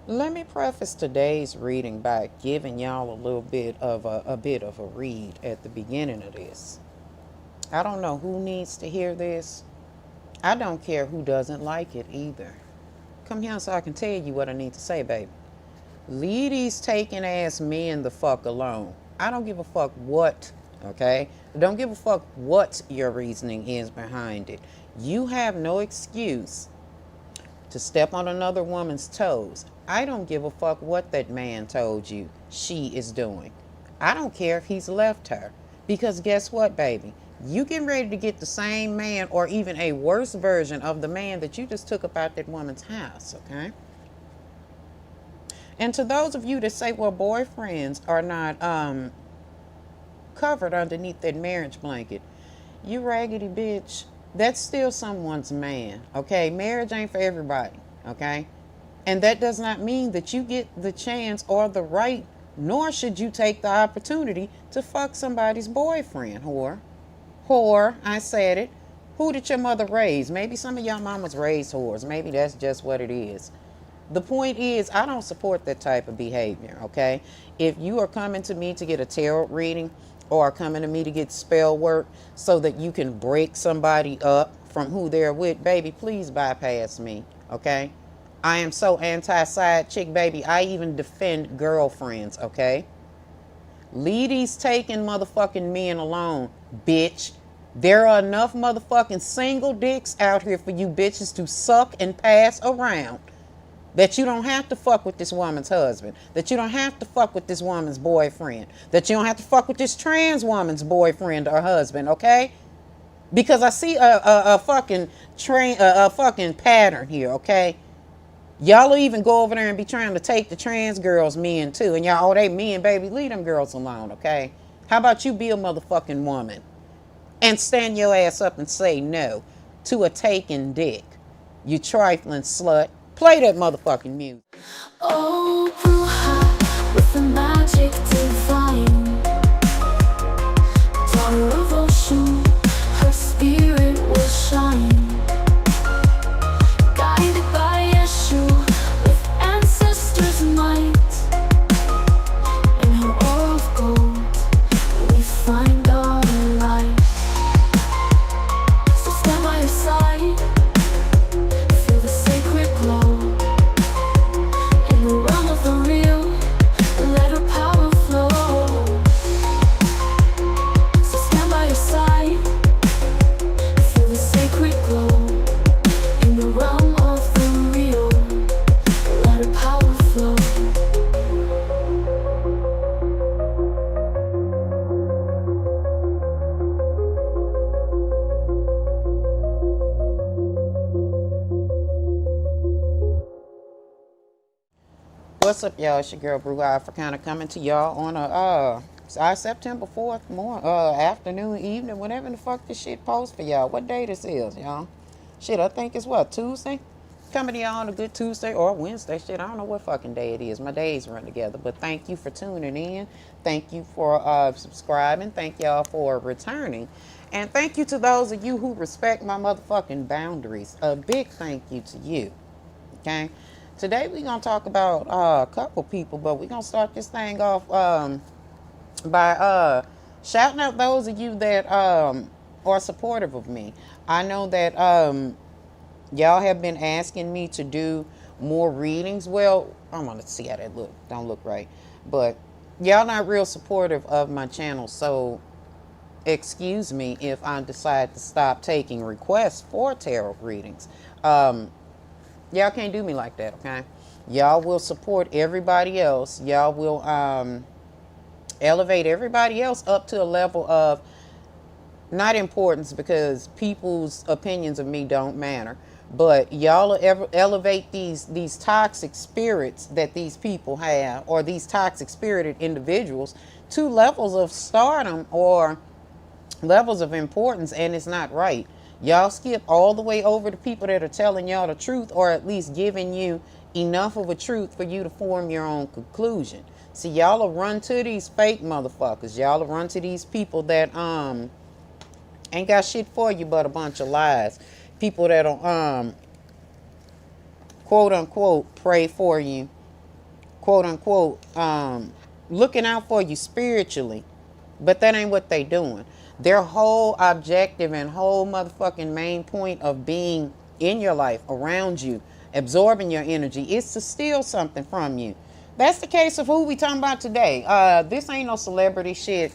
Let me preface today's reading by giving y'all a little bit of a read at the beginning of this. I don't know who needs to hear this. I don't care who doesn't like it either. Come here so I can tell you what I need to say, baby. Leave these taking ass men the fuck alone. I don't give a fuck what, okay? I don't give a fuck what your reasoning is behind it. You have no excuse to step on another woman's toes. I don't give a fuck what that man told you she is doing. I don't care if he's left her. Because guess what, baby? You getting ready to get the same man or even a worse version of the man that you just took up out that woman's house, okay? And to those of you that say, well, boyfriends are not covered underneath that marriage blanket, you raggedy bitch, that's still someone's man, okay? Marriage ain't for everybody, okay? And that does not mean that you get the chance or the right, nor should you take the opportunity to fuck somebody's boyfriend, whore. Whore, I said it. Who did your mother raise? Maybe some of y'all mamas raised whores. Maybe that's just what it is. The point is, I don't support that type of behavior, okay? If you are coming to me to get a tarot reading or coming to me to get spell work so that you can break somebody up from who they're with, baby, please bypass me, okay? I am so anti-side chick, baby. I even defend girlfriends, okay? Leave these taking motherfucking men alone, bitch. There are enough motherfucking single dicks out here for you bitches to suck and pass around. That you don't have to fuck with this woman's husband. That you don't have to fuck with this woman's boyfriend. That you don't have to fuck with this trans woman's boyfriend or husband, okay? Because I see a fucking pattern here, okay? Y'all will even go over there and be trying to take the trans girls' men too. And y'all, oh, they men, baby, leave them girls alone, okay? How about you be a motherfucking woman and stand your ass up and say no to a taken dick? You trifling slut. Play that motherfucking music. Oh, Brenay, with the magic divine, daughter of ocean, her spirit will shine. Guided by Yeshua, with ancestors' might, in her aura of gold, we find our light. So stand by your side, feel the sacred glow. In the realm of the real, let her power flow. So stand by your side, feel the sacred glow. In the realm of the real, let her power flow. What's up, y'all? It's your girl, Brew Africana, coming to y'all on a September 4th afternoon, evening, whenever the fuck this shit posts for y'all. What day this is, y'all? Shit, I think it's what, Tuesday? Coming to y'all on a good Tuesday or Wednesday. Shit, I don't know what fucking day it is. My days run together. But thank you for tuning in. Thank you for subscribing. Thank y'all for returning. And thank you to those of you who respect my motherfucking boundaries. A big thank you to you. Okay? Today we're going to talk about a couple people, but we're going to start this thing off by shouting out those of you that are supportive of me. I know that y'all have been asking me to do more readings. Well, I'm going to see how that look. Don't look right. But y'all not real supportive of my channel, so excuse me if I decide to stop taking requests for tarot readings. Y'all can't do me like that, okay? Y'all will support everybody else. Y'all will elevate everybody else up to a level of not importance, because people's opinions of me don't matter. But y'all elevate these toxic spirits that these people have, or these toxic spirited individuals, to levels of stardom or levels of importance, and it's not right. Y'all skip all the way over to people that are telling y'all the truth, or at least giving you enough of a truth for you to form your own conclusion. See, y'all will run to these fake motherfuckers. Y'all will run to these people that ain't got shit for you but a bunch of lies. People that'll quote unquote pray for you quote unquote, looking out for you spiritually. But that ain't what they doing. Their whole objective and whole motherfucking main point of being in your life, around you, absorbing your energy, is to steal something from you. That's the case of who we talking about today. This ain't no celebrity shit.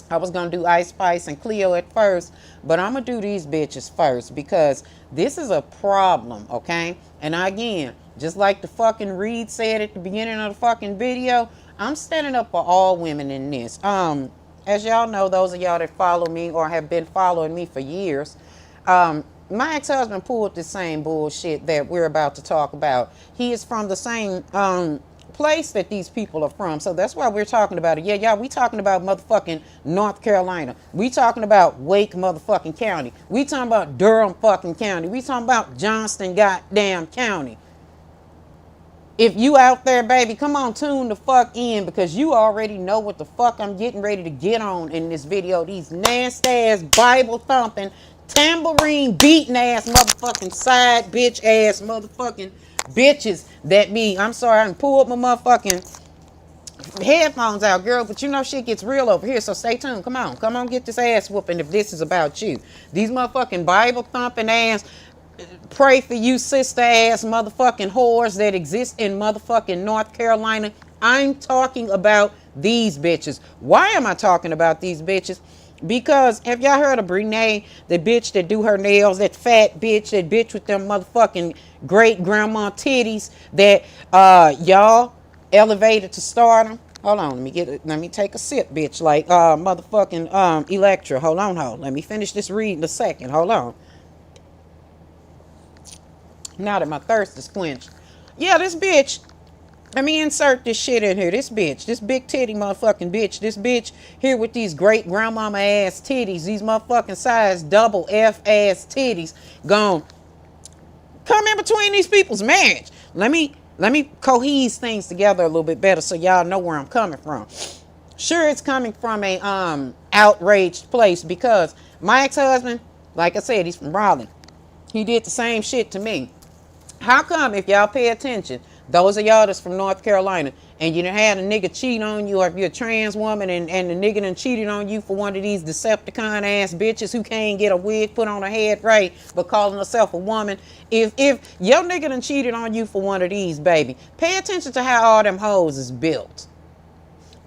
I was gonna do Ice Spice and Cleo at first, but I'm gonna do these bitches first because this is a problem, okay? And again, just like the fucking Reed said at the beginning of the fucking video, I'm standing up for all women in this. As y'all know, those of y'all that follow me or have been following me for years, my ex-husband pulled the same bullshit that we're about to talk about. He is from the same place that these people are from, so that's why we're talking about it. Yeah, y'all, we talking about motherfucking North Carolina. We talking about Wake motherfucking County. We talking about Durham fucking County. We talking about Johnston goddamn County. If you out there, baby, come on, tune the fuck in, because you already know what the fuck I'm getting ready to get on in this video. These nasty ass, Bible thumping, tambourine beating ass, motherfucking side bitch ass motherfucking bitches that be, I'm sorry, I done pulled my motherfucking headphones out, girl, but you know shit gets real over here, so stay tuned. Come on, get this ass whooping if this is about you. These motherfucking Bible thumping ass, pray for you sister ass motherfucking whores that exist in motherfucking North Carolina. I'm talking about these bitches. Why am I talking about these bitches? Because have y'all heard of Brenay, the bitch that do her nails, that fat bitch, that bitch with them motherfucking great grandma titties that y'all elevated to stardom? Hold on, let me take a sip, bitch, like motherfucking Electra. Hold on, let me finish this reading a second. Hold on. Now that my thirst is quenched. Yeah, this bitch. Let me insert this shit in here. This bitch. This big titty motherfucking bitch. This bitch here with these great grandmama ass titties. These motherfucking size double F ass titties. Gone. Come in between these people's marriage. Let me cohese things together a little bit better so y'all know where I'm coming from. Sure, it's coming from a outraged place because my ex-husband, like I said, he's from Raleigh. He did the same shit to me. How come, if y'all pay attention, those of y'all that's from North Carolina, and you done had a nigga cheat on you, or if you're a trans woman and the nigga done cheated on you for one of these Decepticon ass bitches who can't get a wig put on her head right, but calling herself a woman. If your nigga done cheated on you for one of these, baby, pay attention to how all them hoes is built.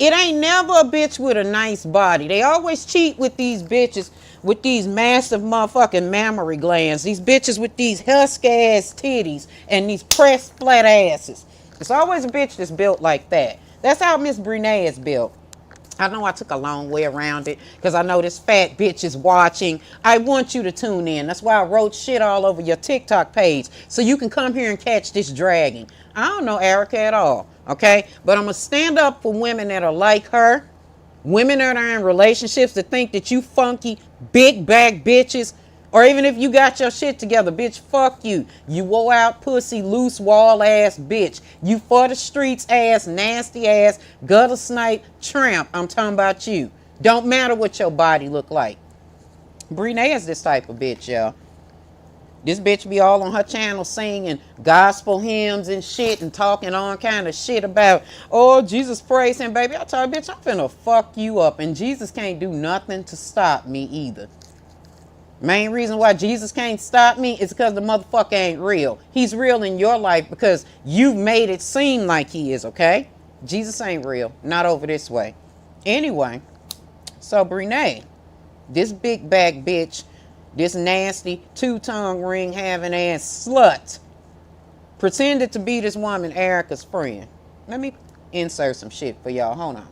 It ain't never a bitch with a nice body. They always cheat with these bitches with these massive motherfucking mammary glands. These bitches with these husk ass titties and these pressed flat asses. It's always a bitch that's built like that. That's how Miss Brenay is built. I know I took a long way around it because I know this fat bitch is watching. I want you to tune in. That's why I wrote shit all over your TikTok page so you can come here and catch this dragging. I don't know Erica at all, okay? But I'm going to stand up for women that are like her. Women that are in relationships that think that you funky, big back bitches. Or even if you got your shit together, bitch, fuck you. You wore out pussy, loose wall ass bitch. You for the streets ass, nasty ass, gutter snipe, tramp. I'm talking about you. Don't matter what your body look like. Brenay is this type of bitch, y'all. This bitch be all on her channel singing gospel hymns and shit and talking all kind of shit about, oh, Jesus praise him, baby. I tell you, bitch, I'm finna fuck you up. And Jesus can't do nothing to stop me either. Main reason why Jesus can't stop me is because the motherfucker ain't real. He's real in your life because you've made it seem like he is, okay? Jesus ain't real. Not over this way. Anyway, so Brenay, this big back bitch, this nasty two-tongue ring having ass slut, pretended to be this woman Erica's friend. Let me insert some shit for y'all. Hold on.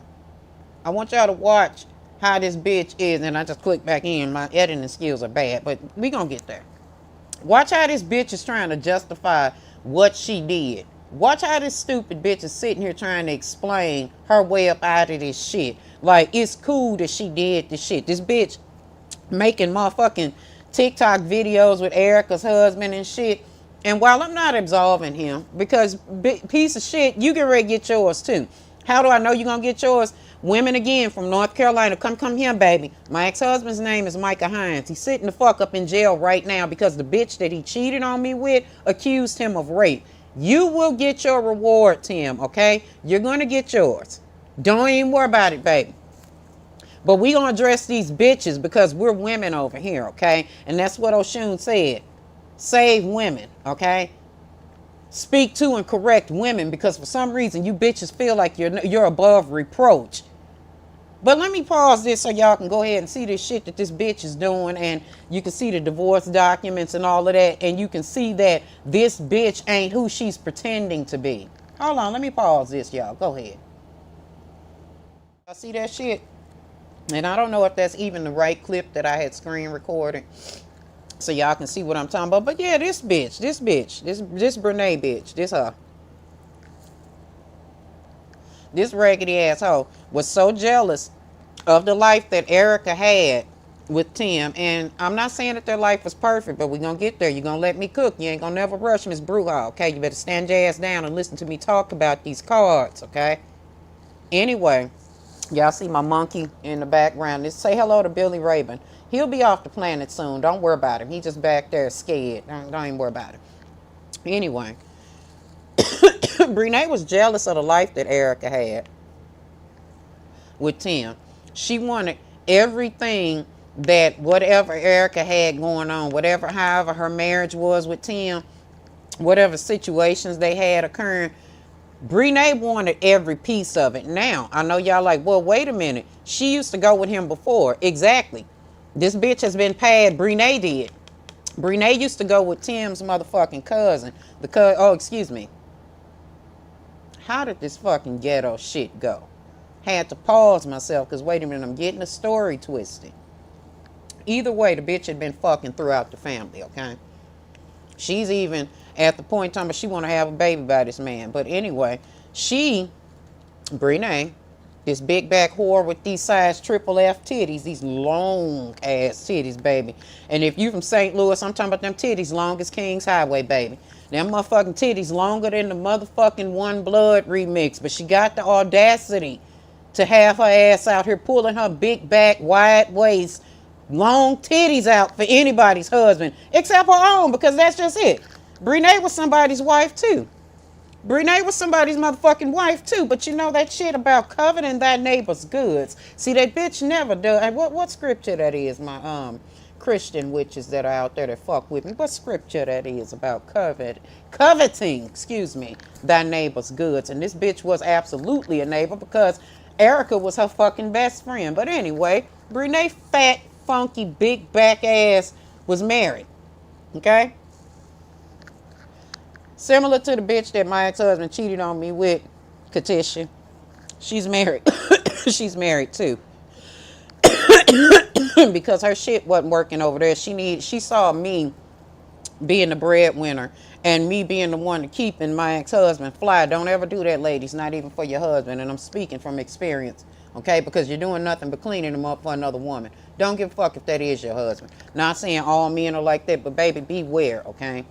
I want y'all to watch how this bitch is, and I just click back in. My editing skills are bad, but we gonna get there. Watch how this bitch is trying to justify what she did. Watch how this stupid bitch is sitting here trying to explain her way up out of this shit. Like, it's cool that she did this shit. This bitch making motherfucking TikTok videos with Erica's husband and shit. And while I'm not absolving him, because piece of shit, you get ready to get yours too. How do I know you're gonna get yours? Women again from North Carolina, come here, baby. My ex-husband's name is Micah Hines. He's sitting the fuck up in jail right now because the bitch that he cheated on me with accused him of rape. You will get your reward, Tim, okay? You're going to get yours. Don't even worry about it, baby. But we going to address these bitches because we're women over here, okay? And that's what Oshun said. Save women, okay? Speak to and correct women because for some reason you bitches feel like you're above reproach. But let me pause this so y'all can go ahead and see this shit that this bitch is doing, and you can see the divorce documents and all of that, and you can see that this bitch ain't who she's pretending to be. Hold on, let me pause this, y'all. Go ahead. Y'all see that shit? And I don't know if that's even the right clip that I had screen recorded, so y'all can see what I'm talking about. But yeah, this Brenay bitch, this her. This raggedy asshole was so jealous of the life that Erica had with Tim. And I'm not saying that their life was perfect, but we're going to get there. You're going to let me cook. You ain't going to never rush Miss Bruja, okay? You better stand your ass down and listen to me talk about these cards, okay? Anyway, y'all see my monkey in the background. Just say hello to Billy Raven. He'll be off the planet soon. Don't worry about him. He just back there scared. Don't even worry about him. Anyway. Brenay was jealous of the life that Erica had with Tim. She wanted everything that whatever Erica had going on, however her marriage was with Tim, whatever situations they had occurring, Brenay wanted every piece of it. Now, I know y'all like, well, wait a minute. She used to go with him before. Exactly. This bitch has been paid. Brenay did. Brenay used to go with Tim's motherfucking cousin. Excuse me. How did this fucking ghetto shit go? Had to pause myself because wait a minute, I'm getting the story twisted. Either way, the bitch had been fucking throughout the family, okay? She's even at the point in time where she want to have a baby by this man. But anyway, Brenay, this big back whore with these size triple F titties, these long ass titties, baby. And if you from St. Louis, I'm talking about them titties long as King's Highway, baby. Them motherfucking titties longer than the motherfucking One Blood remix. But she got the audacity to have her ass out here pulling her big back, wide waist, long titties out for anybody's husband. Except her own, because that's just it. Brenay was somebody's wife too. Brenay was somebody's motherfucking wife too. But you know that shit about coveting thy neighbor's goods. See, that bitch never does. What scripture that is, my Christian witches that are out there that fuck with me. What scripture that is about coveting, thy neighbor's goods. And this bitch was absolutely a neighbor because Erica was her fucking best friend. But anyway, Brenay fat, funky, big back ass was married. Okay? Similar to the bitch that my ex-husband cheated on me with, Katisha. She's married. She's married too. Because her shit wasn't working over there. She saw me being the breadwinner and me being the one to keeping my ex-husband fly. Don't ever do that, ladies, not even for your husband. And I'm speaking from experience, okay? Because you're doing nothing but cleaning him up for another woman. Don't give a fuck if that is your husband. Not saying all men are like that, but baby, beware, okay?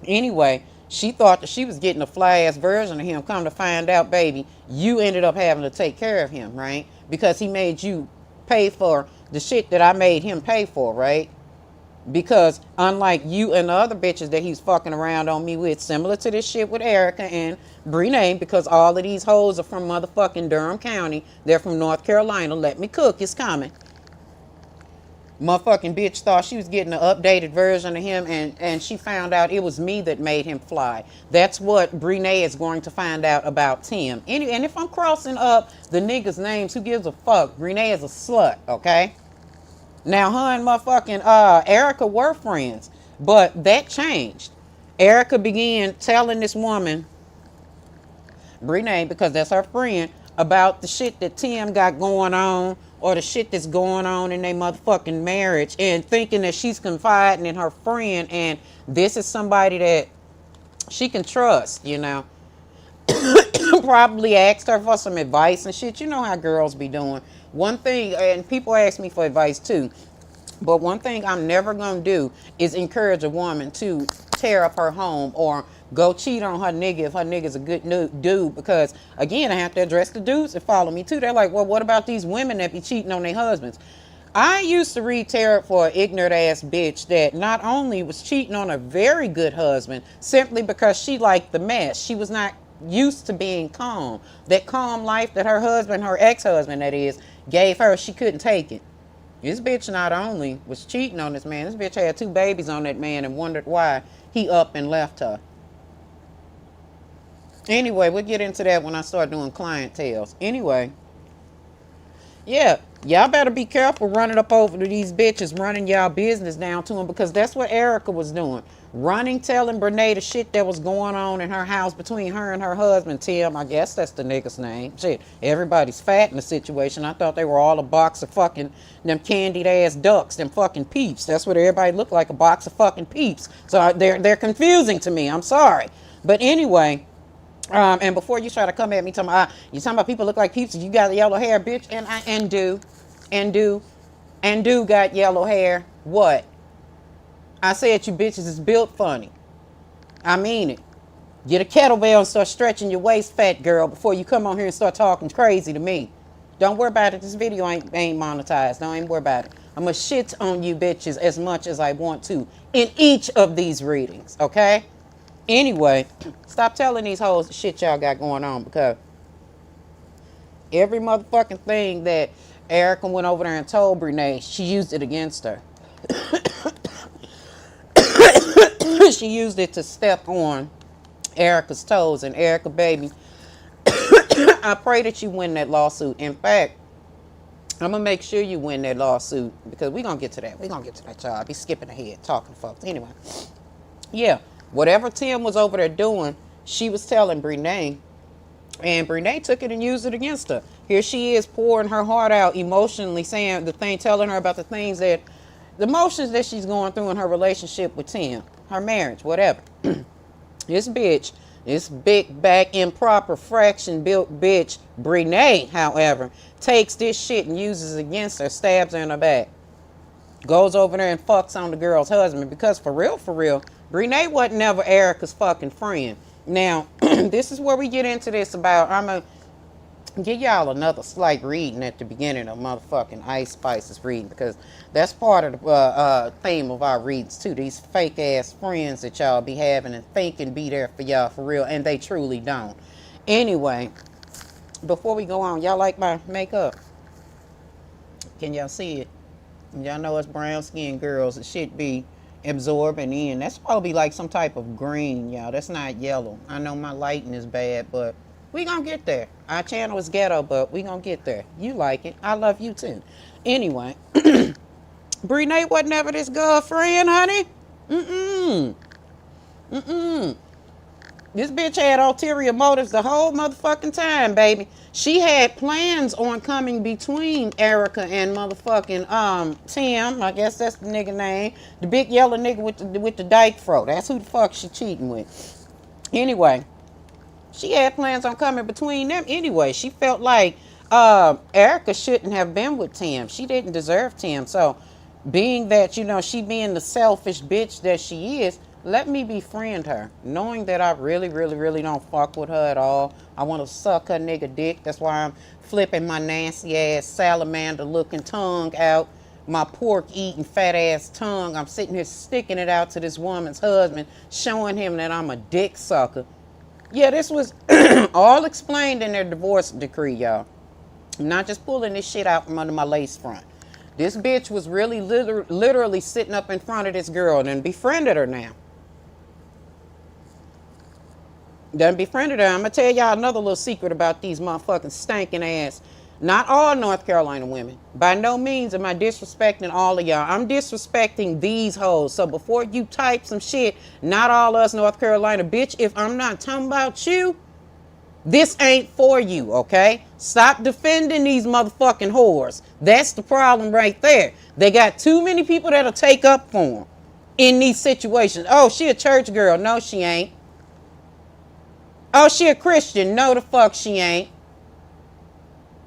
Anyway, she thought that she was getting a fly-ass version of him. Come to find out, baby, you ended up having to take care of him, right? Because he made you pay for the shit that I made him pay for, right? Because unlike you and the other bitches that he's fucking around on me with, similar to this shit with Erica and Brenay, because all of these hoes are from motherfucking Durham County. They're from North Carolina. Let me cook. It's coming. Motherfucking bitch thought she was getting an updated version of him, and she found out it was me that made him fly. That's what Brenay is going to find out about Tim. And if I'm crossing up the niggas' names, who gives a fuck? Brenay is a slut, okay? Now, her and motherfucking Erica were friends, but that changed. Erica began telling this woman, Brenay, because that's her friend, about the shit that Tim got going on, or the shit that's going on in their motherfucking marriage, and thinking that she's confiding in her friend, and this is somebody that she can trust, you know. Probably asked her for some advice and shit. You know how girls be doing. One thing, and people ask me for advice too, but one thing I'm never going to do is encourage a woman to tear up her home or go cheat on her nigga if her nigga's a good dude. Because, again, I have to address the dudes that follow me, too. They're like, well, what about these women that be cheating on their husbands? I used to read tarot for an ignorant ass bitch that not only was cheating on a very good husband simply because she liked the mess. She was not used to being calm. That calm life that her husband, her ex-husband that is, gave her, she couldn't take it. This bitch not only was cheating on this man, this bitch had 2 babies on that man and wondered why he up and left her. Anyway, we'll get into that when I start doing clientels. Anyway, yeah, y'all better be careful running up over to these bitches, running y'all business down to them, because that's what Erica was doing. Running, telling Brenay the shit that was going on in her house between her and her husband, Tim. I guess that's the nigga's name. Shit, everybody's fat in the situation. I thought they were all a box of fucking, them candied ass ducks, them fucking peeps. That's what everybody looked like, a box of fucking peeps. So they're confusing to me. I'm sorry. But anyway, and before you try to come at me, you talking about people look like peeps, you got yellow hair, bitch, and do got yellow hair. What? I said you bitches is built funny. I mean it. Get a kettlebell and start stretching your waist, fat girl, before you come on here and start talking crazy to me. Don't worry about it. This video ain't monetized. Don't even worry about it. I'm gonna shit on you bitches as much as I want to in each of these readings, okay? Anyway, stop telling these hoes the shit y'all got going on, because every motherfucking thing that Erica went over there and told Brenay, she used it against her. She used it to step on Erica's toes. And Erica, baby, I pray that you win that lawsuit. In fact, I'm going to make sure you win that lawsuit, because we're going to get to that. We're going to get to that, y'all. Be skipping ahead, talking to folks. Anyway, yeah, whatever Tim was over there doing, she was telling Brenay, and Brenay took it and used it against her. Here she is pouring her heart out emotionally, saying telling her about the emotions that she's going through in her relationship with Tim, her marriage, whatever. This bitch, this big back improper fraction built bitch, Brenay, however, takes this shit and uses it against her, stabs her in her back. Goes over there and fucks on the girl's husband, because for real, Brenay wasn't never Erica's fucking friend. Now, this is where we get into this about, I'm going to give y'all another slight reading at the beginning of motherfucking Ice Spice's reading, because that's part of the theme of our reads too. These fake ass friends that y'all be having and thinking be there for y'all for real, and they truly don't. Anyway, before we go on, y'all like my makeup? Can y'all see it? Y'all know us brown skinned girls, it should be absorbing in. That's probably like some type of green, y'all. That's not yellow. I know my lighting is bad, but we gonna get there. Our channel is ghetto, but we gonna get there. You like it. I love you too. Anyway, Brenay wasn't never this girlfriend, honey. This bitch had ulterior motives the whole motherfucking time, baby. She had plans on coming between Erica and motherfucking Tim. I guess that's the nigga name. The big yellow nigga with the dyke fro. That's who the fuck she cheating with. Anyway, she had plans on coming between them anyway. She felt like Erica shouldn't have been with Tim. She didn't deserve Tim. So, being that, she being the selfish bitch that she is, let me befriend her, knowing that I really, really, really don't fuck with her at all. I want to suck her nigga dick. That's why I'm flipping my nasty ass salamander looking tongue out, my pork eating fat ass tongue. I'm sitting here sticking it out to this woman's husband, showing him that I'm a dick sucker. Yeah, this was all explained in their divorce decree, y'all. I'm not just pulling this shit out from under my lace front. This bitch was really literally sitting up in front of this girl and befriended her now. Done befriended her. I'm going to tell y'all another little secret about these motherfucking stinking ass. Not all North Carolina women. By no means am I disrespecting all of y'all. I'm disrespecting these hoes. So before you type some shit, not all us North Carolina, bitch, if I'm not talking about you, this ain't for you, okay? Stop defending these motherfucking whores. That's the problem right there. They got too many people that'll take up for them in these situations. Oh, she a church girl. No, she ain't. Oh, she a Christian. No, the fuck she ain't.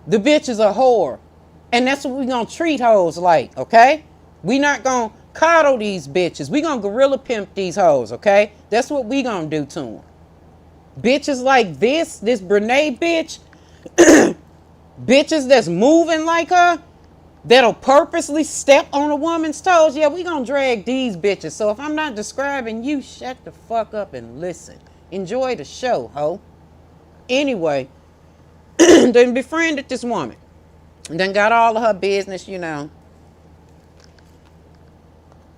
The bitch is a whore. And that's what we gonna treat hoes like, okay? We not gonna coddle these bitches. We gonna gorilla pimp these hoes, okay? That's what we gonna do to them. Bitches like this Brenay bitch, bitches that's moving like her, that'll purposely step on a woman's toes, yeah, we gonna drag these bitches. So if I'm not describing you, shut the fuck up and listen. Enjoy the show, ho. Anyway, then befriended this woman. Then got all of her business, you know.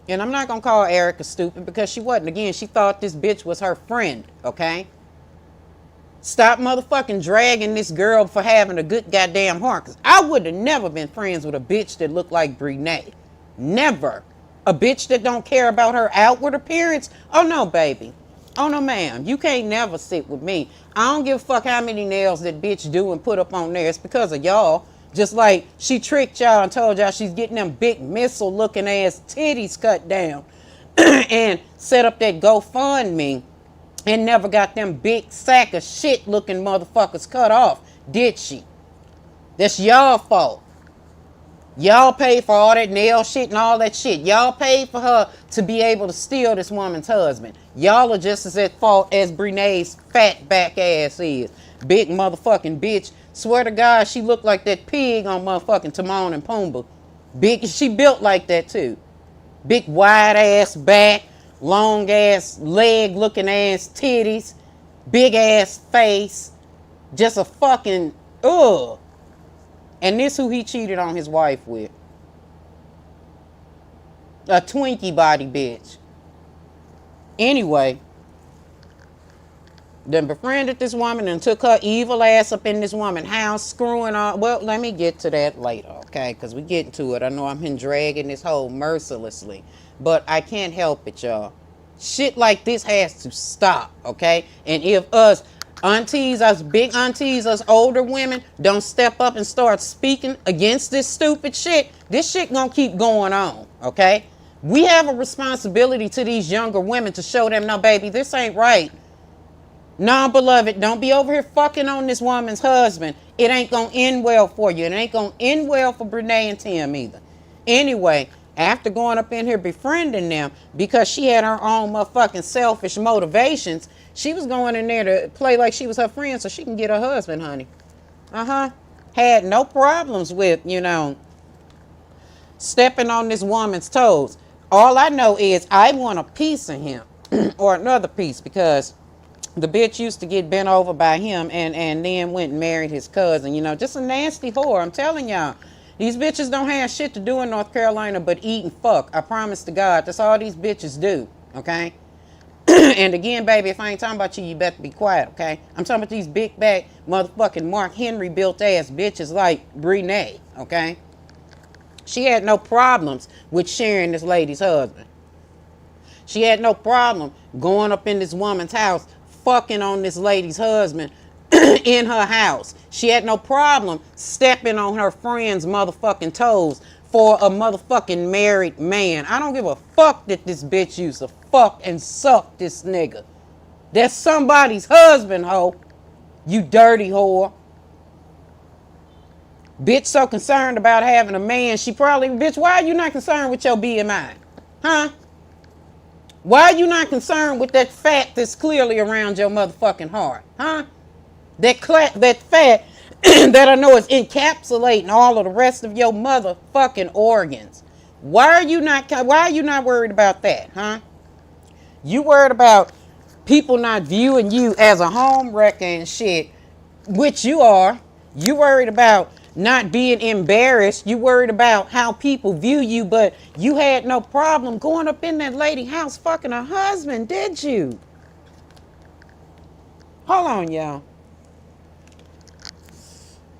And I'm not gonna call Erica stupid because she wasn't. Again, she thought this bitch was her friend, okay? Stop motherfucking dragging this girl for having a good goddamn heart. Because I would have never been friends with a bitch that looked like Brenay. Never. A bitch that don't care about her outward appearance. Oh, no, baby. Oh, no, ma'am. You can't never sit with me. I don't give a fuck how many nails that bitch do and put up on there. It's because of y'all. Just like she tricked y'all and told y'all she's getting them big missile looking ass titties cut down. And set up that GoFundMe. And never got them big sack of shit looking motherfuckers cut off, did she? That's y'all fault. Y'all paid for all that nail shit and all that shit. Y'all paid for her to be able to steal this woman's husband. Y'all are just as at fault as Brenay's fat back ass is. Big motherfucking bitch. Swear to God, she looked like that pig on motherfucking Timon and Pumbaa. Big, she built like that too. Big wide ass back. Long ass leg looking ass titties, big ass face, just a fucking ugh. And this who he cheated on his wife with. A Twinkie body bitch. Anyway, then befriended this woman and took her evil ass up in this woman's house, screwing on. Well, let me get to that later, okay? Because we getting to it. I know I've been dragging this hole mercilessly. But I can't help it, y'all. Shit like this has to stop, okay? And if us aunties, us big aunties, us older women don't step up and start speaking against this stupid shit, this shit gonna keep going on, okay? We have a responsibility to these younger women to show them, no, baby, this ain't right. No, beloved, don't be over here fucking on this woman's husband. It ain't gonna end well for you. It ain't gonna end well for Brenay and Tim either. Anyway, after going up in here befriending them because she had her own motherfucking selfish motivations, she was going in there to play like she was her friend so she can get her husband, honey. Had no problems with, you know, stepping on this woman's toes. All I know is I want a piece of him or another piece because the bitch used to get bent over by him and then went and married his cousin. You know, just a nasty whore, I'm telling y'all. These bitches don't have shit to do in North Carolina but eat and fuck. I promise to God, that's all these bitches do, okay? And again, baby, if I ain't talking about you, you better be quiet, okay? I'm talking about these big back motherfucking Mark Henry built ass bitches like Brenay, okay? She had no problems with sharing this lady's husband. She had no problem going up in this woman's house, fucking on this lady's husband in her house. She had no problem stepping on her friend's motherfucking toes for a motherfucking married man. I don't give a fuck that this bitch used to fuck and suck this nigga. That's somebody's husband, ho. You dirty whore. Bitch so concerned about having a man, she probably, bitch, why are you not concerned with your BMI? Huh? Why are you not concerned with that fat that's clearly around your motherfucking heart? Huh? That fat that I know is encapsulating all of the rest of your motherfucking organs. Why are you not worried about that, huh? You worried about people not viewing you as a home wrecker and shit, which you are. You worried about not being embarrassed. You worried about how people view you, but you had no problem going up in that lady house fucking her husband, did you? Hold on, y'all.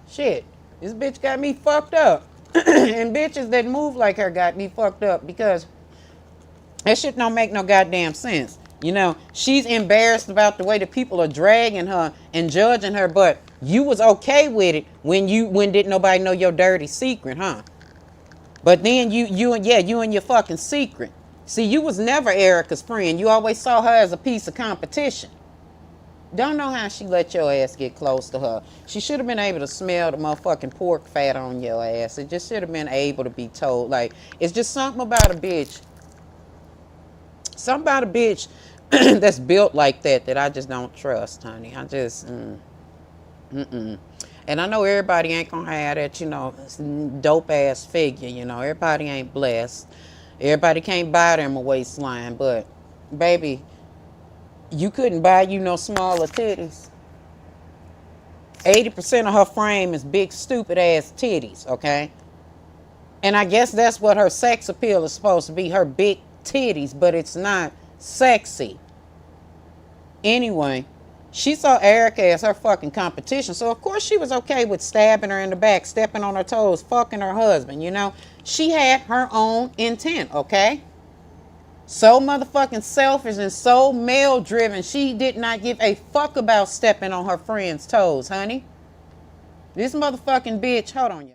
Shit, this bitch got me fucked up. And bitches that move like her got me fucked up because that shit don't make no goddamn sense. You know, she's embarrassed about the way that people are dragging her and judging her, but you was okay with it when didn't nobody know your dirty secret, huh? But then you and your fucking secret. See, you was never Erica's friend. You always saw her as a piece of competition. Don't know how she let your ass get close to her. She should have been able to smell the motherfucking pork fat on your ass. It just should have been able to be told. Like, it's just something about a bitch. Something about a bitch that's built like that I just don't trust, honey. I just, And I know everybody ain't gonna have that, you know, dope ass figure, you know. Everybody ain't blessed. Everybody can't buy them a waistline, but baby, you couldn't buy you no smaller titties. 80% of her frame is big stupid ass titties, okay? And I guess that's what her sex appeal is supposed to be, her big titties, but it's not sexy. Anyway, she saw Erica as her fucking competition. So, of course, she was okay with stabbing her in the back, stepping on her toes, fucking her husband, you know? She had her own intent, okay? So motherfucking selfish and so male-driven, she did not give a fuck about stepping on her friend's toes, honey. This motherfucking bitch, hold on, you.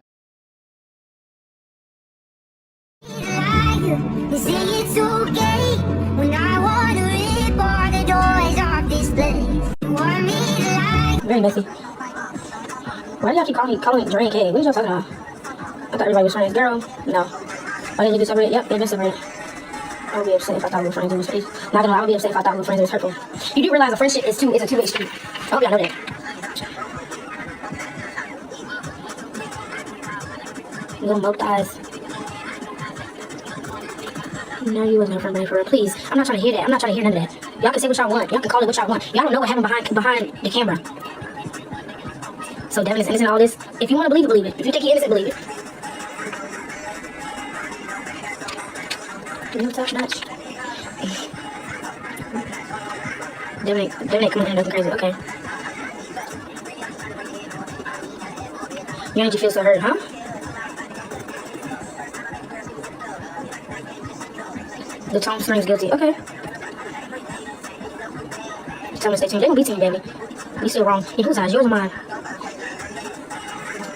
You say it's okay when I wanna rip all the doors off this place. You want me to lie? Very messy. Why do y'all keep calling it Drake? Hey, what are y'all talking about? I thought everybody was friends. Girl, no. Why didn't you get separated? Yep, they've been separated. I would be upset if I thought we were friends. It was not gonna lie, I would be upset if I thought we were friends. It was hurtful. You do realize a friendship is a two-way street. I hope y'all know that. Little moped eyes. No, you wasn't a friend for real. Please, I'm not trying to hear that. I'm not trying to hear none of that. Y'all can say what y'all want. Y'all can call it what y'all want. Y'all don't know what happened behind the camera. So Devin is innocent in all this. If you want to believe it, believe it. If you think he's innocent, believe it. You top notch. Devin ain't coming in nothing crazy. Okay. You made you feel so hurt, huh? The Tom Springs guilty. Okay. Tell me to stay tuned. They gonna be tuned, baby. You still wrong. In whose eyes? Yours or mine?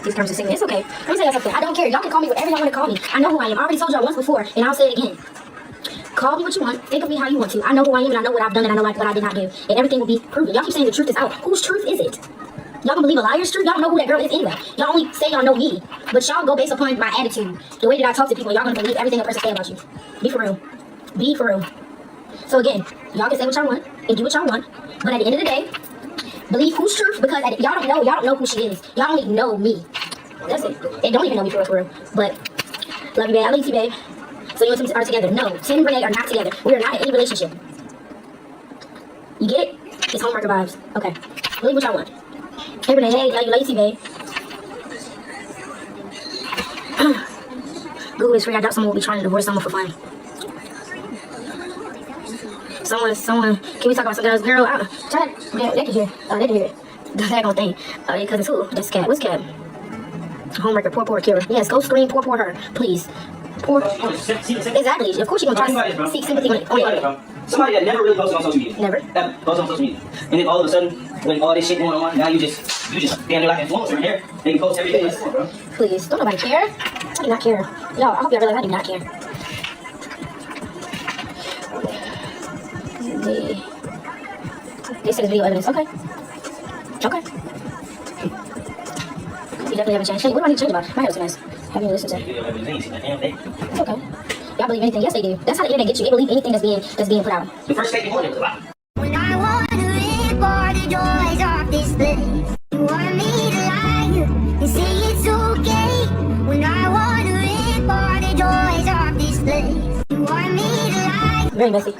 These terms are saying it's okay. Let me tell you something. I don't care. Y'all can call me whatever y'all want to call me. I know who I am. I already told y'all once before, and I'll say it again. Call me what you want. Think of me how you want to. I know who I am, and I know what I've done, and I know what I did not do. And everything will be proven. Y'all keep saying the truth is out. Whose truth is it? Y'all gonna believe a liar's truth? Y'all don't know who that girl is anyway. Y'all only say y'all know me, but y'all go based upon my attitude, the way that I talk to people. Y'all gonna believe everything a person say about you. Be for real. Be for real. So again, y'all can say what y'all want and do what y'all want, but at the end of the day, believe whose truth, because y'all don't know who she is. Y'all only know me. That's it. They don't even know me for real. But love you, babe. I love you, babe. So you and Tim are together? No, Tim and Brenay are not together. We are not in any relationship. You get it? It's homework vibes. Okay. Believe what y'all want. Hey, Brenay. Hey, love you, babe. Google is free. I doubt someone will be trying to divorce someone for fun. Someone, can we talk about something else? Girl, try that. They can hear. They can hear it. That's that gonna thing. Because it's who? That's Cat. What's Cat? Homewrecker, poor Kira. Yes, go scream, poor her, please. Poor. Exactly. Of course you're gonna try to seek sympathy on it. Somebody that never really posted on social media. Never. That posted on social media. And then all of a sudden, when all this shit going on, now you just damn near like an influencer in here. And you post every day. Please, don't nobody care. I do not care. Y'all, I hope y'all realize I do not care. They said it's video evidence. Okay. You definitely have a chance. What do I need to change about? My hair's a mess. Have you listened to it? It's okay. Y'all believe anything? Yes, they do. That's how the internet gets you. They believe anything that's being put out. The first statement was a lie. When I wanna rip all the doors off this place. You want me to lie? You say it's okay. When I wanna rip all the doors off this place. You want me to lie? Very messy.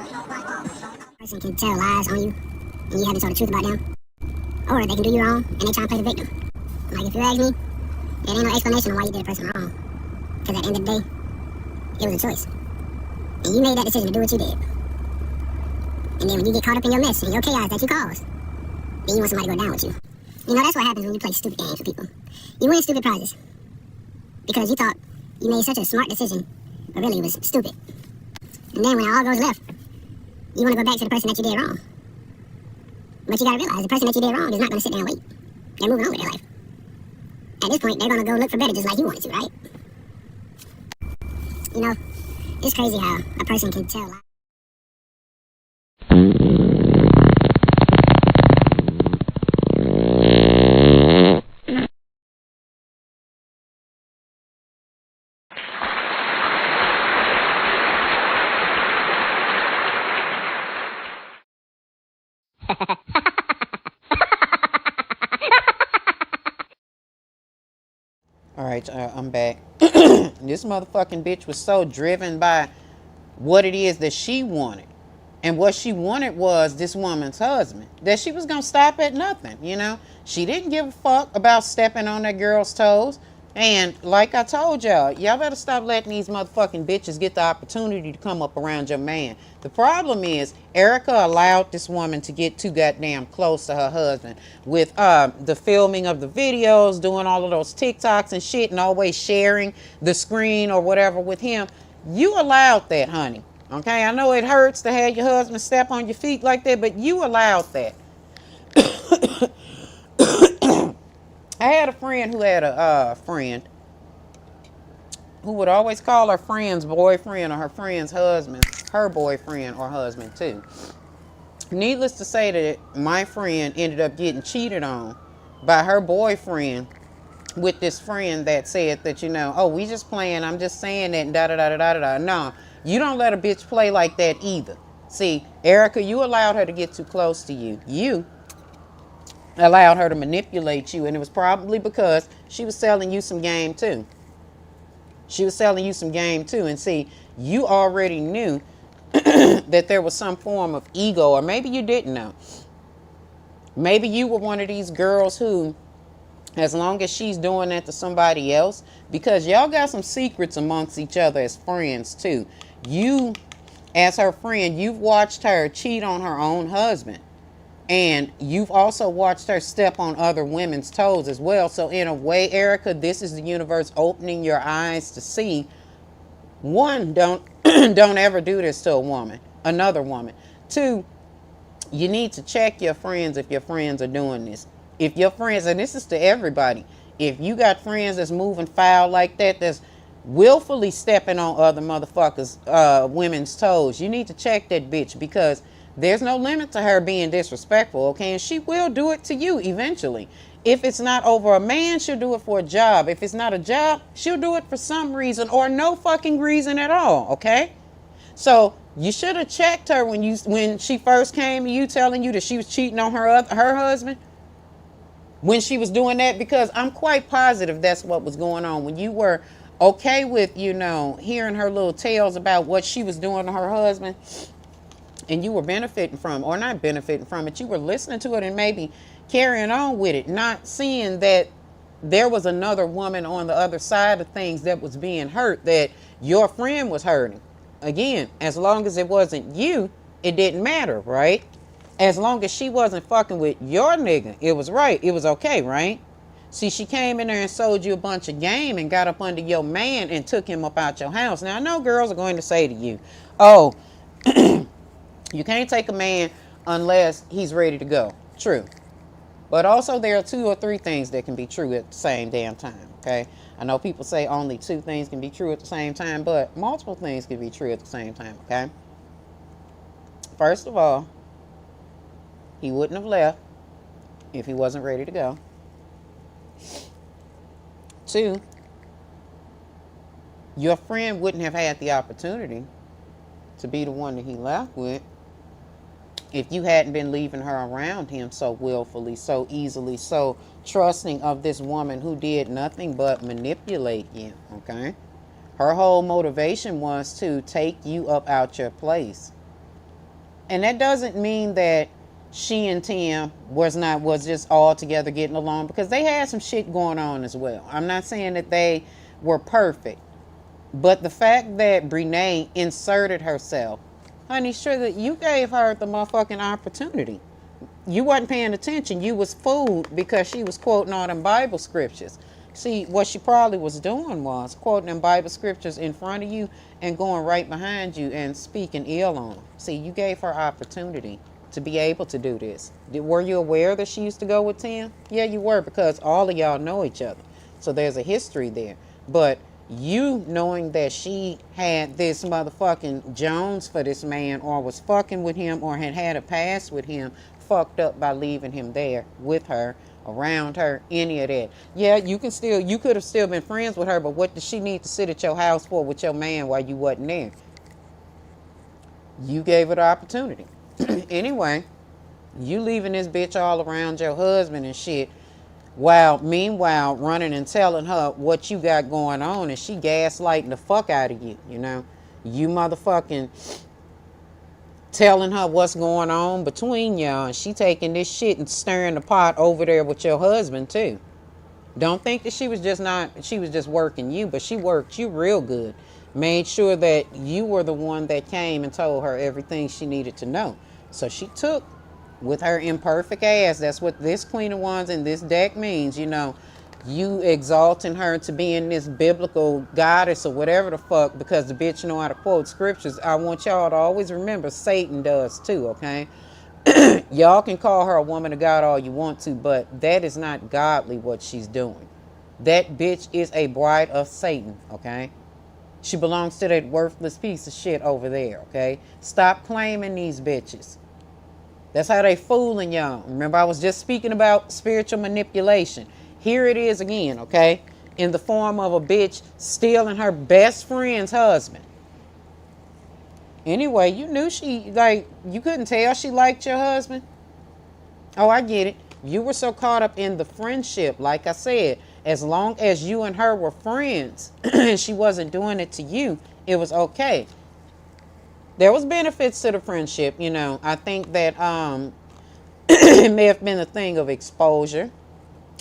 Person can tell lies on you, and you haven't told the truth about them. Or they can do you wrong, and they try to play the victim. Like, if you ask me, there ain't no explanation on why you did a person wrong. Because at the end of the day, it was a choice. And you made that decision to do what you did. And then when you get caught up in your mess and your chaos that you caused, then you want somebody to go down with you. You know, that's what happens when you play stupid games with people. You win stupid prizes. Because you thought you made such a smart decision, but really it was stupid. And then when it all goes left, you want to go back to the person that you did wrong. But you gotta realize the person that you did wrong is not gonna sit there and wait. They're moving on with their life. At this point, they're gonna go look for better just like you wanted to, right? You know, it's crazy how a person can tell lies. All right, I'm back. This motherfucking bitch was so driven by what it is that she wanted. And what she wanted was this woman's husband. That she was going to stop at nothing, you know. She didn't give a fuck about stepping on that girl's toes. And like I told y'all better stop letting these motherfucking bitches get the opportunity to come up around your man. The problem is, Erica allowed this woman to get too goddamn close to her husband with the filming of the videos, doing all of those TikToks and shit, and always sharing the screen or whatever with him. You allowed that, honey. Okay, I know it hurts to have your husband step on your feet like that, but you allowed that. I had a friend who had a friend who would always call her friend's boyfriend or her friend's husband her boyfriend or husband too. Needless to say that my friend ended up getting cheated on by her boyfriend with this friend that said that, you know, oh, we just playing, I'm just saying that, and da-da-da-da-da-da. No, you don't let a bitch play like that either. See, Erica, you allowed her to get too close to you. You allowed her to manipulate you, and it was probably because she was selling you some game too. She was selling you some game too, and see, you already knew that there was some form of ego, or maybe you didn't know. Maybe you were one of these girls who, as long as she's doing that to somebody else, because y'all got some secrets amongst each other as friends too. You, as her friend, you've watched her cheat on her own husband. And you've also watched her step on other women's toes as well. So in a way, Erica, this is the universe opening your eyes to see. One, don't ever do this to a woman, another woman. Two, you need to check your friends if your friends are doing this. If your friends, and this is to everybody, if you got friends that's moving foul like that, that's willfully stepping on other motherfuckers, women's toes, you need to check that bitch, because there's no limit to her being disrespectful, okay? And she will do it to you eventually. If it's not over a man, she'll do it for a job. If it's not a job, she'll do it for some reason or no fucking reason at all, okay? So you should have checked her when she first came to you telling you that she was cheating on her husband. When she was doing that, because I'm quite positive that's what was going on. When you were okay with, you know, hearing her little tales about what she was doing to her husband, and you were benefiting from, or not benefiting from it, you were listening to it and maybe carrying on with it, not seeing that there was another woman on the other side of things that was being hurt, that your friend was hurting. Again, as long as it wasn't you, it didn't matter, right? As long as she wasn't fucking with your nigga, it was right. It was okay, right? See, she came in there and sold you a bunch of game and got up under your man and took him up out your house. Now, I know girls are going to say to you, oh, you can't take a man unless he's ready to go. True. But also there are 2 or 3 things that can be true at the same damn time, okay? I know people say only 2 things can be true at the same time, but multiple things can be true at the same time, okay? First of all, he wouldn't have left if he wasn't ready to go. 2, your friend wouldn't have had the opportunity to be the one that he left with if you hadn't been leaving her around him so willfully, so easily, so trusting of this woman who did nothing but manipulate you, okay? Her whole motivation was to take you up out your place. And that doesn't mean that she and Tim was just all together getting along, because they had some shit going on as well. I'm not saying that they were perfect, but the fact that Brenay inserted herself, honey, sure that you gave her the motherfucking opportunity. You wasn't paying attention. You was fooled because she was quoting all them Bible scriptures. See, what she probably was doing was quoting them Bible scriptures in front of you and going right behind you and speaking ill on them. See, you gave her opportunity to be able to do this. Were you aware that she used to go with Tim? Yeah, you were, because all of y'all know each other. So there's a history there. But you knowing that she had this motherfucking Jones for this man, or was fucking with him, or had a past with him, fucked up by leaving him there with her, around her, any of that. Yeah, you could have still been friends with her, but what does she need to sit at your house for with your man while you wasn't there? You gave her the opportunity. Anyway, you leaving this bitch all around your husband and shit. While meanwhile running and telling her what you got going on, and she gaslighting the fuck out of you, you know. You motherfucking telling her what's going on between y'all, and she taking this shit and stirring the pot over there with your husband too. Don't think that she was just working you, but she worked you real good. Made sure that you were the one that came and told her everything she needed to know. So she took with her imperfect ass. That's what this Queen of Wands in this deck means, you know. You exalting her to being this biblical goddess or whatever the fuck, because the bitch know how to quote scriptures. I want y'all to always remember Satan does too, okay? Y'all can call her a woman of God all you want to, but that is not godly what she's doing. That bitch is a bride of Satan, okay? She belongs to that worthless piece of shit over there, okay? Stop claiming these bitches. That's how they fooling y'all. Remember, I was just speaking about spiritual manipulation. Here it is again, okay? In the form of a bitch stealing her best friend's husband. Anyway, you knew you couldn't tell she liked your husband. Oh, I get it. You were so caught up in the friendship. Like I said, as long as you and her were friends and she wasn't doing it to you, it was okay. There was benefits to the friendship, you know. I think that it may have been a thing of exposure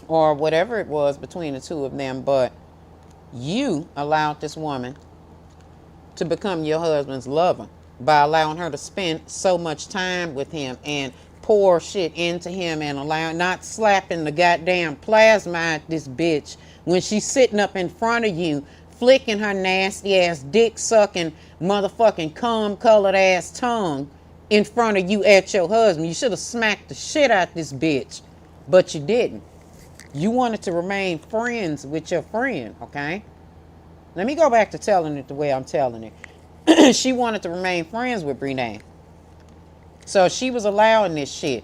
or whatever it was between the two of them, but you allowed this woman to become your husband's lover by allowing her to spend so much time with him and pour shit into him and not slapping the goddamn plasma at this bitch when she's sitting up in front of you, flicking her nasty ass dick sucking motherfucking cum colored ass tongue in front of you at your husband. You should have smacked the shit out this bitch, but you didn't. You wanted to remain friends with your friend, okay? Let me go back to telling it the way I'm telling it. She wanted to remain friends with Brenay. So she was allowing this shit.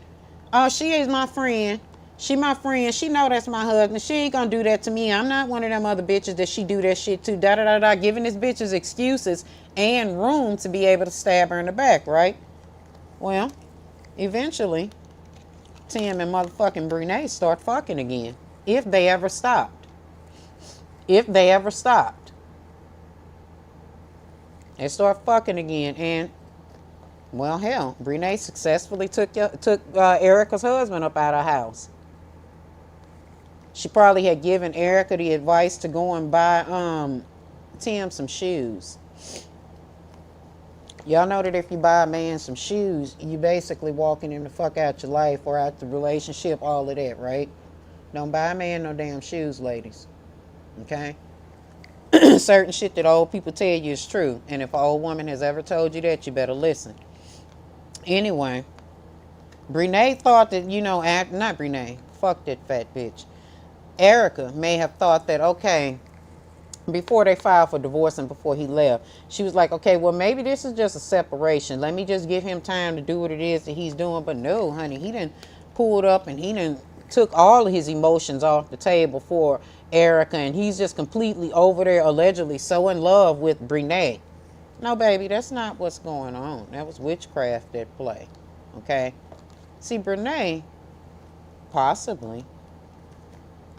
Oh, she is my friend. She my friend. She know that's my husband. She ain't gonna do that to me. I'm not one of them other bitches that she do that shit to. Da-da-da-da. Giving this bitches excuses and room to be able to stab her in the back, right? Well, eventually, Tim and motherfucking Brenay start fucking again. If they ever stopped. If they ever stopped. They start fucking again, and well, hell, Brenay successfully took Erica's husband up out of her house. She probably had given Erica the advice to go and buy Tim some shoes. Y'all know that if you buy a man some shoes, you basically walking him the fuck out your life or out the relationship, all of that, right? Don't buy a man no damn shoes, ladies. Okay? Certain shit that old people tell you is true. And if an old woman has ever told you that, you better listen. Anyway, Brenay thought that, you know, not Brenay, fuck that fat bitch. Erica may have thought that, okay, before they filed for divorce and before he left, she was like, okay, well, maybe this is just a separation. Let me just give him time to do what it is that he's doing. But no, honey, he done pulled up and he done took all of his emotions off the table for Erica, and he's just completely over there, allegedly so in love with Brenay. No, baby, that's not what's going on. That was witchcraft at play. Okay? See, Brenay possibly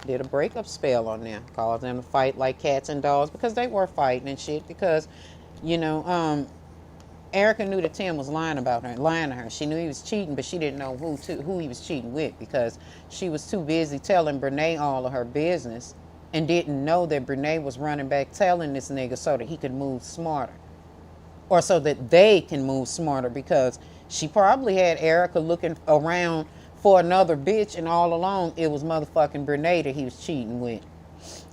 did a breakup spell on them, caused them to fight like cats and dogs, because they were fighting and shit, because, you know, Erica knew that Tim was lying to her. She knew he was cheating, but she didn't know who he was cheating with, because she was too busy telling Brenay all of her business and didn't know that Brenay was running back telling this nigga so that he could move smarter. Or so that they can move smarter, because she probably had Erica looking around for another bitch, and all along it was motherfucking Brenay that he was cheating with.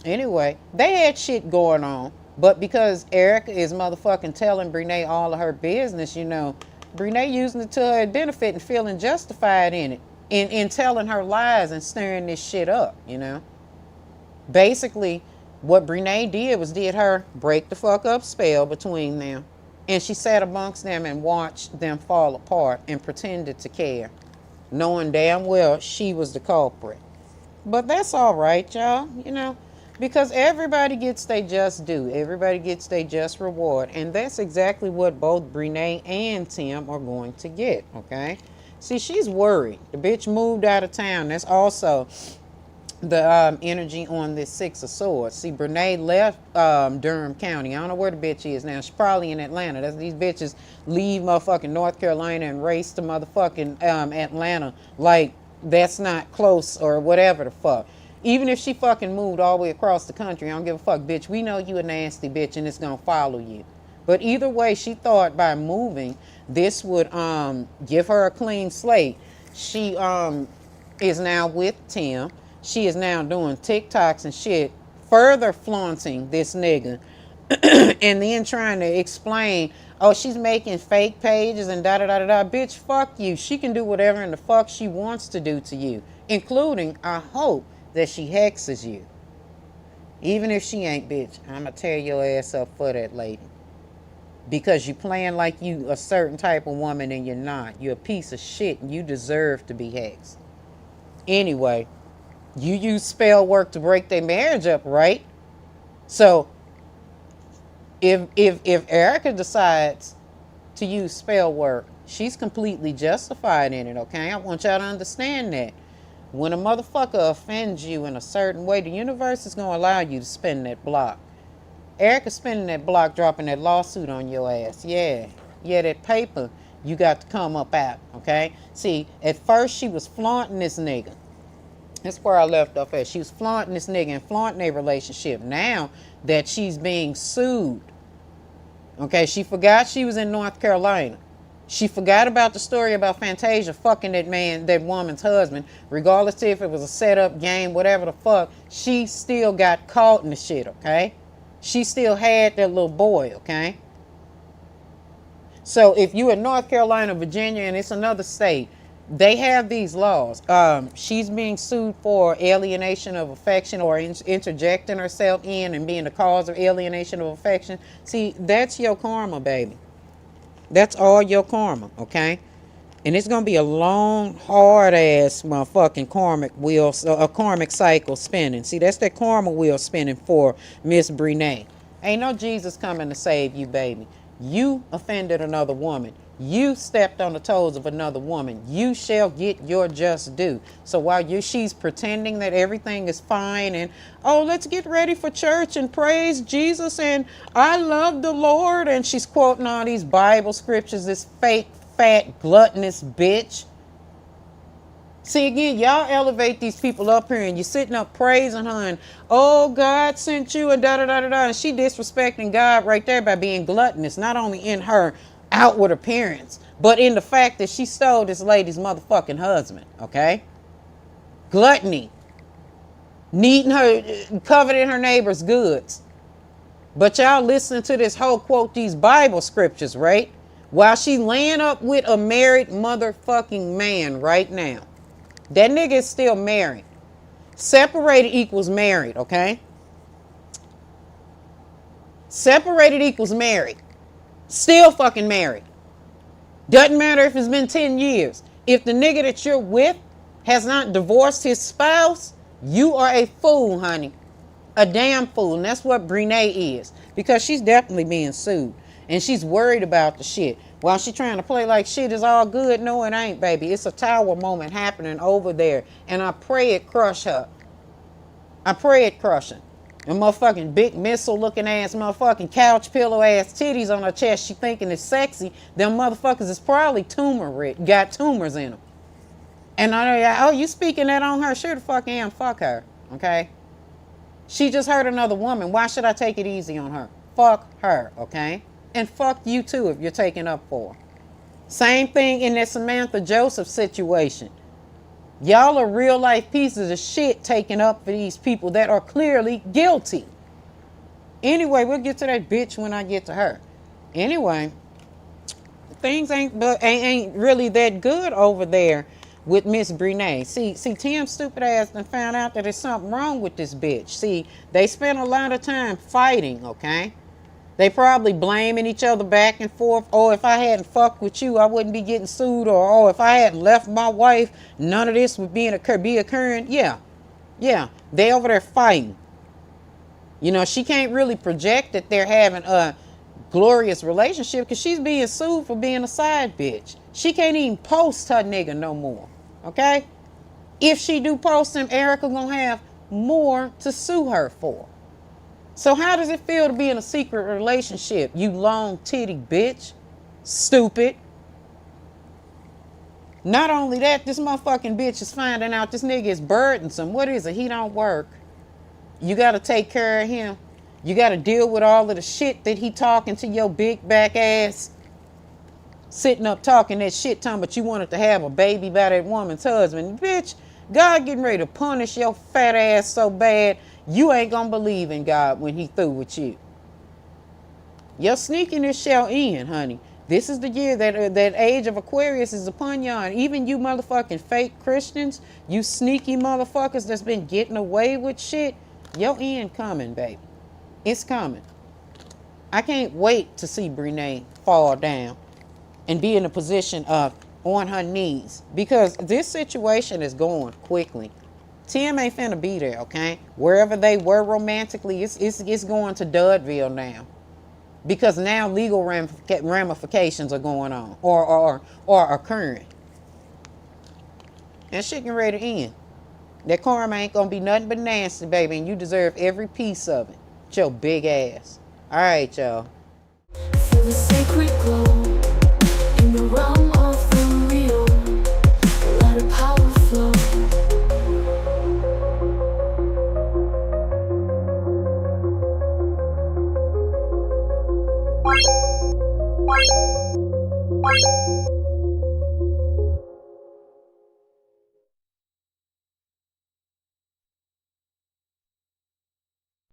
Anyway, they had shit going on, but because Erica is motherfucking telling Brenay all of her business, you know, Brenay using it to her benefit and feeling justified in it, in telling her lies and stirring this shit up, you know. Basically, what Brenay did her break the fuck up spell between them. And she sat amongst them and watched them fall apart and pretended to care, knowing damn well she was the culprit. But that's all right, y'all, you know, because everybody gets their just due. Everybody gets their just reward. And that's exactly what both Brenay and Tim are going to get, okay? See, she's worried. The bitch moved out of town. That's also the energy on this Six of Swords. See, Brenay left Durham County. I don't know where the bitch is now. She's probably in Atlanta. That's, these bitches leave motherfucking North Carolina and race to motherfucking Atlanta like that's not close or whatever the fuck. Even if she fucking moved all the way across the country, I don't give a fuck, bitch. We know you a nasty bitch and it's gonna follow you. But either way, she thought by moving, this would give her a clean slate. She is now with Tim. She is now doing TikToks and shit, further flaunting this nigga. And then trying to explain, oh, she's making fake pages and da-da-da-da-da. Bitch, fuck you. She can do whatever in the fuck she wants to do to you. Including, I hope, that she hexes you. Even if she ain't, bitch, I'ma tear your ass up for that lady. Because you playing like you a certain type of woman and you're not. You're a piece of shit and you deserve to be hexed. Anyway, you use spell work to break their marriage up, right? So if Erica decides to use spell work, she's completely justified in it, okay? I want y'all to understand that. When a motherfucker offends you in a certain way, the universe is going to allow you to spin that block. Erica spinning that block, dropping that lawsuit on your ass. Yeah, that paper you got to come up out, okay? See, at first she was flaunting this nigga. That's where I left off at. She was flaunting this nigga and flaunting their relationship. Now that she's being sued, okay, she forgot she was in North Carolina. She forgot about the story about Fantasia fucking that woman's husband, regardless if it was a setup game, whatever the fuck. She still got caught in the shit, okay? She still had that little boy, okay? So if you in North Carolina, Virginia, and it's another state, they have these laws. She's being sued for alienation of affection or interjecting herself in and being the cause of alienation of affection. See, that's your karma, baby. That's all your karma, okay? And it's going to be a long, hard-ass motherfucking karmic wheel, a karmic cycle spinning. See, that's that karma wheel spinning for Miss Brenay. Ain't no Jesus coming to save you, baby. You offended another woman. You stepped on the toes of another woman. You shall get your just due. So while she's pretending that everything is fine and, oh, let's get ready for church and praise Jesus and I love the Lord, and she's quoting all these Bible scriptures, this fake, fat, gluttonous bitch. See, again, y'all elevate these people up here and you're sitting up praising her and, oh, God sent you and da-da-da-da-da. And she disrespecting God right there by being gluttonous, not only in her outward appearance, but in the fact that she stole this lady's motherfucking husband, okay? Gluttony. Needing her, coveting her neighbor's goods. But y'all listening to this whole quote these Bible scriptures, right? While she laying up with a married motherfucking man right now. That nigga is still married. Separated equals married, okay? Separated equals married. Still fucking married. Doesn't matter if it's been 10 years. If the nigga that you're with has not divorced his spouse, you are a fool, honey. A damn fool. And that's what Brenay is. Because she's definitely being sued. And she's worried about the shit. While she's trying to play like shit is all good, no, it ain't, baby. It's a tower moment happening over there. And I pray it crush her. I pray it crush her. And motherfucking big missile looking ass, motherfucking couch pillow ass titties on her chest, she thinking it's sexy. Them motherfuckers is probably got tumors in them. And oh, you speaking that on her? Sure the fuck am. Fuck her. Okay? She just hurt another woman. Why should I take it easy on her? Fuck her. Okay? And fuck you too if you're taking up for her. Same thing in that Samantha Joseph situation. Y'all are real life pieces of shit taking up for these people that are clearly guilty. Anyway, we'll get to that bitch when I get to her. Anyway, things ain't really that good over there with Miss Brenay. See, Tim's stupid ass done found out that there's something wrong with this bitch. See, they spent a lot of time fighting, okay? They probably blaming each other back and forth. Oh, if I hadn't fucked with you, I wouldn't be getting sued. Or, oh, if I hadn't left my wife, none of this would be occurring. Yeah. They over there fighting. You know, she can't really project that they're having a glorious relationship because she's being sued for being a side bitch. She can't even post her nigga no more. Okay? If she do post him, Erica gonna have more to sue her for. So how does it feel to be in a secret relationship, you long titty bitch? Stupid. Not only that, this motherfucking bitch is finding out this nigga is burdensome. What is it? He don't work. You got to take care of him. You got to deal with all of the shit that he talking to your big back ass. Sitting up talking that shit, talking about you wanted to have a baby by that woman's husband. Bitch, God getting ready to punish your fat ass so bad, you ain't going to believe in God when he through with you. Your sneakiness shall end, honey. This is the year that age of Aquarius is upon y'all. And even you motherfucking fake Christians, you sneaky motherfuckers that's been getting away with shit, your end coming, baby. It's coming. I can't wait to see Brenay fall down and be in a position of on her knees, because this situation is going quickly. Tim ain't finna be there, okay? Wherever they were romantically, it's going to Dudville now. Because now legal ramifications are going on or occurring. And shit getting ready to end. That karma ain't gonna be nothing but nasty, baby, and you deserve every piece of it. With your big ass. All right, y'all. Feel the sacred glow